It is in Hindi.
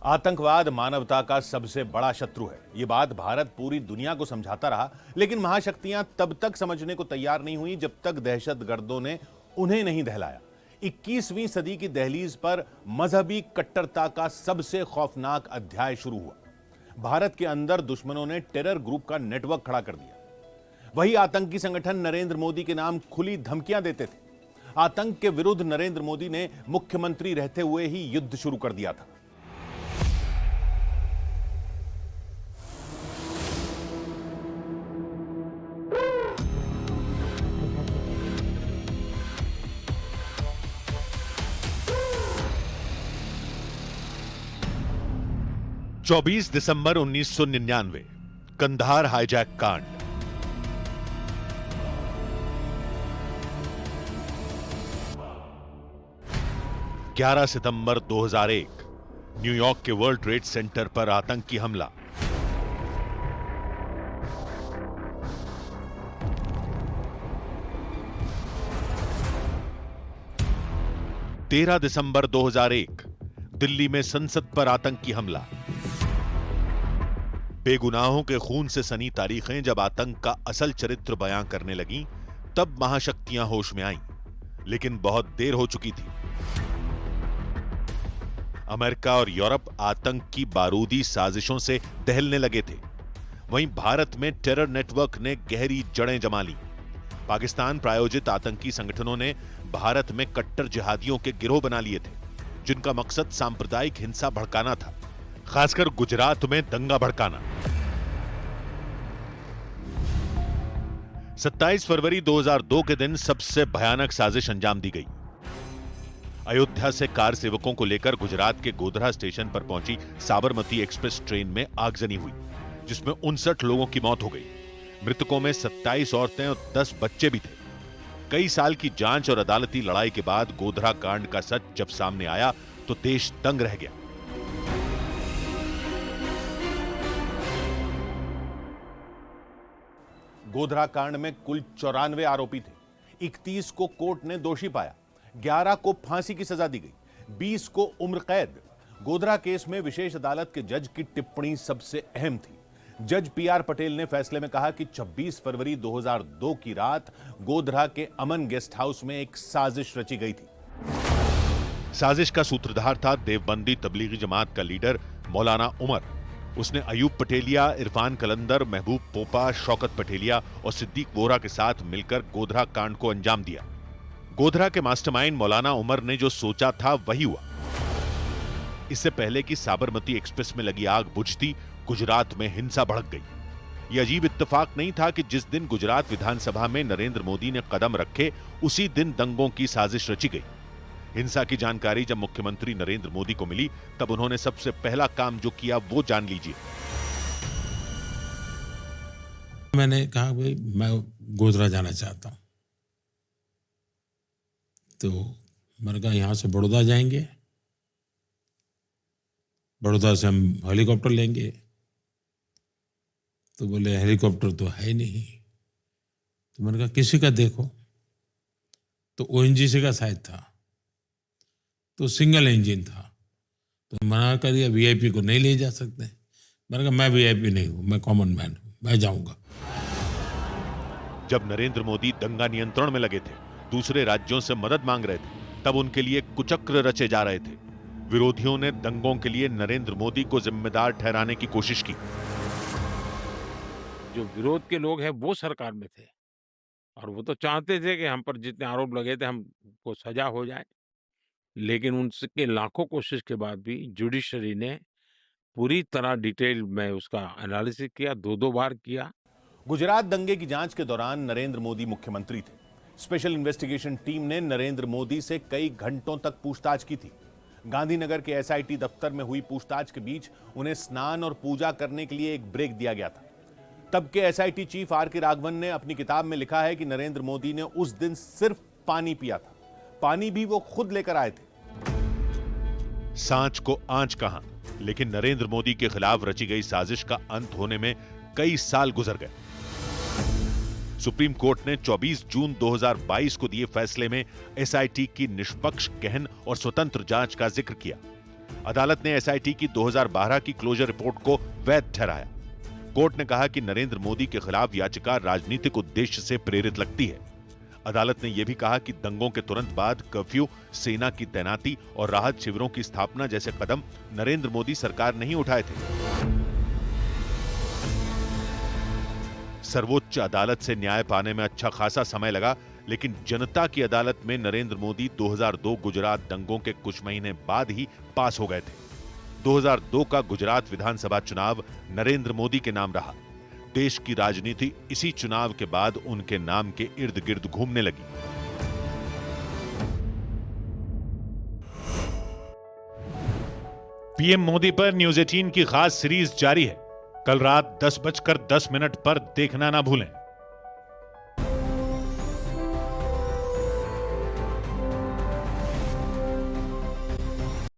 आतंकवाद मानवता का सबसे बड़ा शत्रु है। ये बात भारत पूरी दुनिया को समझाता रहा, लेकिन महाशक्तियां तब तक समझने को तैयार नहीं हुई जब तक दहशतगर्दों ने उन्हें नहीं दहलाया। 21वीं सदी की दहलीज पर मजहबी कट्टरता का सबसे खौफनाक अध्याय शुरू हुआ। भारत के अंदर दुश्मनों ने टेरर ग्रुप का नेटवर्क खड़ा कर दिया। वही आतंकी संगठन नरेंद्र मोदी के नाम खुली धमकियां देते थे। आतंक के विरुद्ध नरेंद्र मोदी ने मुख्यमंत्री रहते हुए ही युद्ध शुरू कर दिया था। चौबीस दिसंबर 1999 कंधार हाईजैक कांड। ग्यारह सितंबर 2001 न्यूयॉर्क के वर्ल्ड ट्रेड सेंटर पर आतंकी हमला। 13 दिसंबर 2001 दिल्ली में संसद पर आतंकी हमला। बेगुनाहों के खून से सनी तारीखें जब आतंक का असल चरित्र बयां करने लगीं, तब महाशक्तियां होश में आईं, लेकिन बहुत देर हो चुकी थी। अमेरिका और यूरोप आतंक की बारूदी साजिशों से दहलने लगे थे। वहीं भारत में टेरर नेटवर्क ने गहरी जड़ें जमा लीं। पाकिस्तान प्रायोजित आतंकी संगठनों ने भारत में कट्टर जिहादियों के गिरोह बना लिए थे, जिनका मकसद सांप्रदायिक हिंसा भड़काना था, खासकर गुजरात में दंगा भड़काना। 27 फरवरी 2002 के दिन सबसे भयानक साजिश अंजाम दी गई। अयोध्या से कार सेवकों को लेकर गुजरात के गोधरा स्टेशन पर पहुंची साबरमती एक्सप्रेस ट्रेन में आगजनी हुई, जिसमें 59 लोगों की मौत हो गई। मृतकों में 27 औरतें और 10 बच्चे भी थे। कई साल की जांच और अदालती लड़ाई के बाद गोधरा कांड का सच जब सामने आया तो देश दंग रह गया। गोधरा कांड में कुल 94 आरोपी थे। 31 को कोर्ट ने दोषी पाया, 11 को फांसी की सजा दी गई, 20 को उम्र कैद। गोधरा केस में विशेष अदालत के जज की टिप्पणी सबसे अहम थी। जज पीआर पटेल ने फैसले में कहा कि 26 फरवरी 2002 की रात गोधरा के अमन गेस्ट हाउस में एक साजिश रची गई थी। साजिश का सूत्रधार था देवबंदी तबलीगी जमात का लीडर मौलाना उमर। उसने अयूब पटेलिया, इरफान कलंदर, महबूब पोपा, शौकत पटेलिया और सिद्दीक वोरा के साथ मिलकर गोधरा कांड को अंजाम दिया। गोधरा के मास्टरमाइंड मौलाना उमर ने जो सोचा था वही हुआ। इससे पहले कि साबरमती एक्सप्रेस में लगी आग बुझती, गुजरात में हिंसा भड़क गई। यह अजीब इत्तेफाक नहीं था कि जिस दिन गुजरात विधानसभा में नरेंद्र मोदी ने कदम रखे, उसी दिन दंगों की साजिश रची गई। हिंसा की जानकारी जब मुख्यमंत्री नरेंद्र मोदी को मिली, तब उन्होंने सबसे पहला काम जो किया वो जान लीजिए। मैंने कहा भाई मैं गोधरा जाना चाहता हूं, तो मैंने कहा यहां से बड़ौदा जाएंगे, बड़ौदा से हम हेलीकॉप्टर लेंगे। तो बोले हेलीकॉप्टर तो है नहीं। तो मैंने कहा किसी का देखो। तो ओएनजीसी का शायद था, तो सिंगल इंजन था। तो मना कर दिया, वीआईपी को नहीं ले जा सकते। मैंने कहा मैं वीआईपी नहीं हूं, मैं कॉमन मैन हूं, मैं जाऊंगा। जब नरेंद्र मोदी दंगा नियंत्रण में लगे थे, दूसरे राज्यों से मदद मांग रहे थे, तब उनके लिए कुचक्र रचे जा रहे थे। विरोधियों ने दंगों के लिए नरेंद्र मोदी को जिम्मेदार ठहराने की कोशिश की। जो विरोध के लोग हैं वो सरकार में थे और वो तो चाहते थे कि हम पर जितने आरोप लगे थे हमको सजा हो जाए, लेकिन उनके लाखों कोशिश के बाद भी जुडिशरी ने पूरी तरह डिटेल में उसका एनालिसिस किया, 2-2 बार किया। गुजरात दंगे की जांच के दौरान नरेंद्र मोदी मुख्यमंत्री थे। स्पेशल इन्वेस्टिगेशन टीम ने नरेंद्र मोदी से कई घंटों तक पूछताछ की थी। गांधीनगर के एसआईटी दफ्तर में हुई पूछताछ के बीच उन्हें स्नान और पूजा करने के लिए एक ब्रेक दिया गया था। तब के एसआईटी चीफ आर.के. राघवन ने अपनी किताब में लिखा है कि नरेंद्र मोदी ने उस दिन सिर्फ पानी पिया था। पानी भी वो खुद लेकर आए थे। सांच को आंच कहां, लेकिन नरेंद्र मोदी के खिलाफ रची गई साजिश का अंत होने में कई साल गुजर गए। सुप्रीम कोर्ट ने 24 जून 2022 को दिए फैसले में एसआईटी की निष्पक्ष, गहन और स्वतंत्र जांच का जिक्र किया। अदालत ने एसआईटी की 2012 की क्लोजर रिपोर्ट को वैध ठहराया। कोर्ट ने कहा कि नरेंद्र मोदी के खिलाफ याचिका राजनीतिक उद्देश्य से प्रेरित लगती है। अदालत ने यह भी कहा कि दंगों के तुरंत बाद कर्फ्यू, सेना की तैनाती और राहत शिविरों की स्थापना जैसे कदम नरेंद्र मोदी सरकार नहीं उठाए थे। सर्वोच्च अदालत से न्याय पाने में अच्छा खासा समय लगा, लेकिन जनता की अदालत में नरेंद्र मोदी 2002 गुजरात दंगों के कुछ महीने बाद ही पास हो गए थे। 2002 का गुजरात विधानसभा चुनाव नरेंद्र मोदी के नाम रहा। देश की राजनीति इसी चुनाव के बाद उनके नाम के इर्द गिर्द घूमने लगी। पीएम मोदी पर न्यूज 18 की खास सीरीज जारी है। कल रात 10:10 पर देखना ना भूलें।